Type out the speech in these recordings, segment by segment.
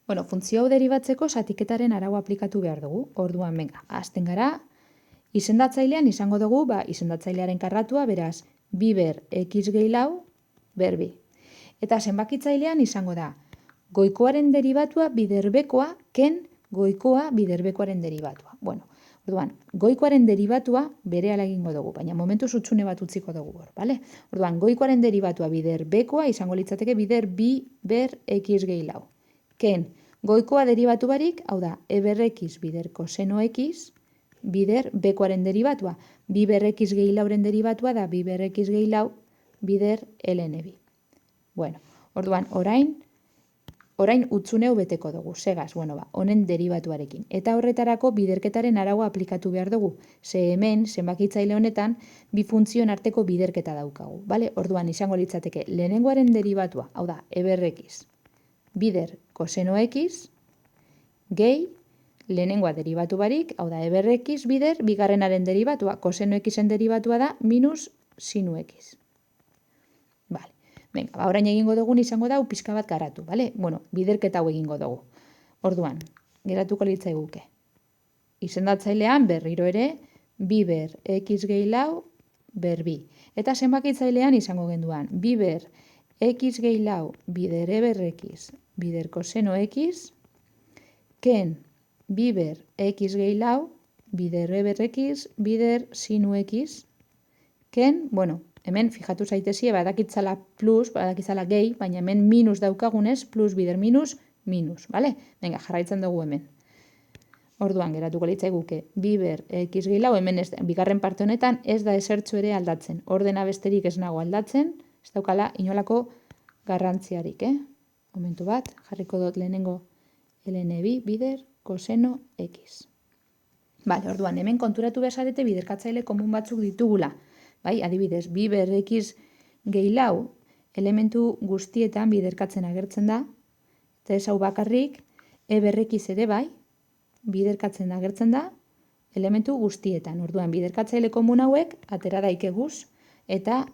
Bueno, funtzio hau deribatzeko zatiketaren arau aplikatu behar dugu. Orduan, venga, hasten gara. Izendatzailean izango dugu, izendatzailearen karratua, beraz, bi ber x gehi lau, ber bi. Eta zenbakitzailean izango da, goikoaren deribatua bider bekoa, ken goikoa bider bekoaren deribatua. Bueno, orduan, goikoaren deribatua berehala egingo dugu, baina momentu zutzune bat utziko dugu hor, bale? Orduan, goikoaren deribatua bider bekoa izango litzateke bider bi ber x gehi lau. Ken, goikoa deribatu barik, hau da, e ber x bider koseno x, bider bekoaren deribatua. Bi ber x gehi lauren deribatua da bi ber x gehi lau bider ln bi. Bueno, orduan, orain utzuneu beteko dugu, segaz, honen deribatuarekin. Eta horretarako biderketaren araua aplikatu behar dugu. Ze hemen, zenbakitzaile honetan, bi funtzioen arteko biderketa daukagu. Bale? Orduan, izango litzateke lehenengoaren deribatua, hau da, e ber x bider koseno x, gehi, lehenengoa deribatu barik, hau da, e ber x bider, bigarrenaren deribatua, koseno xen deribatua da, minus sinu x. Vale. Venga, orain egingo dugun izango da, pixka bat garatu, bale? Bueno, biderketa hau egingo dugu. Orduan, geratuko litzaiguke. Izendatzailean berriro ere, bi ber x gehi lau, ber bi. Eta zenbakitzailean izango genduan, bi ber x gehi lau, bider e ber x, bider koseno x, ken bi ber x gehi lau, bider e ber x, bider sinu x, ken, hemen fijatu zaitezie, badakitzala plus, badakitzala gehi, baina hemen minus daukagunez, plus bider minus, minus, bale? Venga, jarraitzen dugu hemen. Orduan, geratuko litzaiguke, bi ber x gehi lau, hemen bigarren parte honetan ez da esertxo ere aldatzen. Ordena besterik ez nago aldatzen, ez daukala inolako garrantziarik, Momentu bat, jarriko dut lehenengo ln bi bider koseno x. Bale, orduan, hemen konturatu bezarete biderkatzaile komun batzuk ditugula. Bai, adibidez, bi ber x gehi lau elementu guztietan biderkatzen agertzen da, eta ez hau bakarrik, e ber x ere bai, biderkatzen agertzen da, elementu guztietan. Orduan, biderkatzaile komun hauek atera daikeguz, eta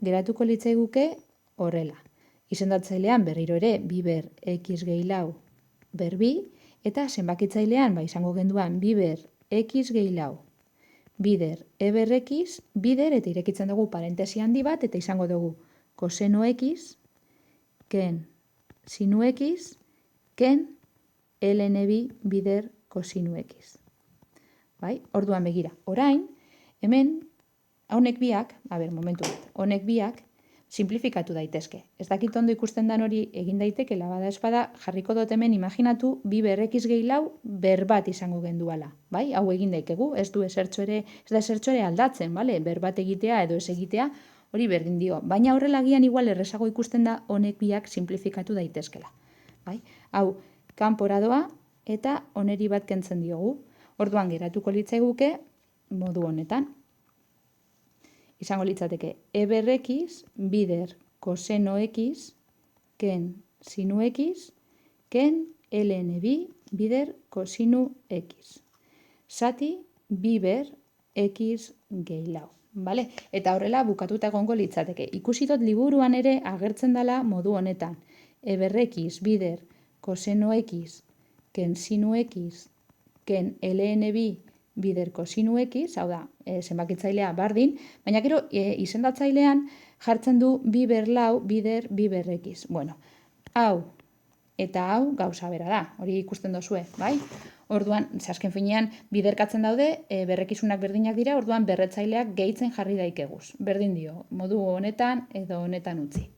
geratuko litzaiguke horrela. Izendatzailean berriro ere bi ber x gehi lau ber bi, eta zenbakitzailean izango genduan bi ber x gehi lau bider e ber x, bider, eta irekitzen dugu parentesi handi bat, eta izango dugu koseno x, ken sinu x, ken ln bi bider kosinu x. Bai? Orduan begira, orain, hemen, honek biak, honek biak, simplifikatu daitezke. Ez dakit ondo ikusten dan hori egin daitekela, bada espada, jarriko dut hemen imaginatu bi ber x gehi lau ber bat izango genduala. Bai? Hau egin daikegu, ez da esertxo ere aldatzen, bale? Ber bat egitea edo ez egitea, hori berdin dio. Baina horrela agian igual errezago ikusten da honek biak simplifikatu daitezkela. Bai? Hau, kanpora doa eta honeri bat kentzen diogu. Orduan geratuko litzaiguke modu honetan. Izango litzateke e ber x bider koseno x, ken sinu x, ken ln bi bider kosinu x. Zati bi ber x gehi lau. Vale? Eta horrela bukatuta egongo litzateke. Ikusi dut liburuan ere agertzen dela modu honetan. E ber x bider koseno x, ken sinu x, ken ln bi bider kosinu x, hau da, zenbakitzailea bardin, baina gero izendatzailean jartzen du bi ber lau bider bi ber x. Bueno, hau eta hau gauza bera da, hori ikusten dozue, bai? Orduan, azken finean, biderkatzen daude, berrekizunak berdinak dira, orduan berretzaileak gehitzen jarri daikeguz. Berdin dio, modu honetan edo honetan utzi.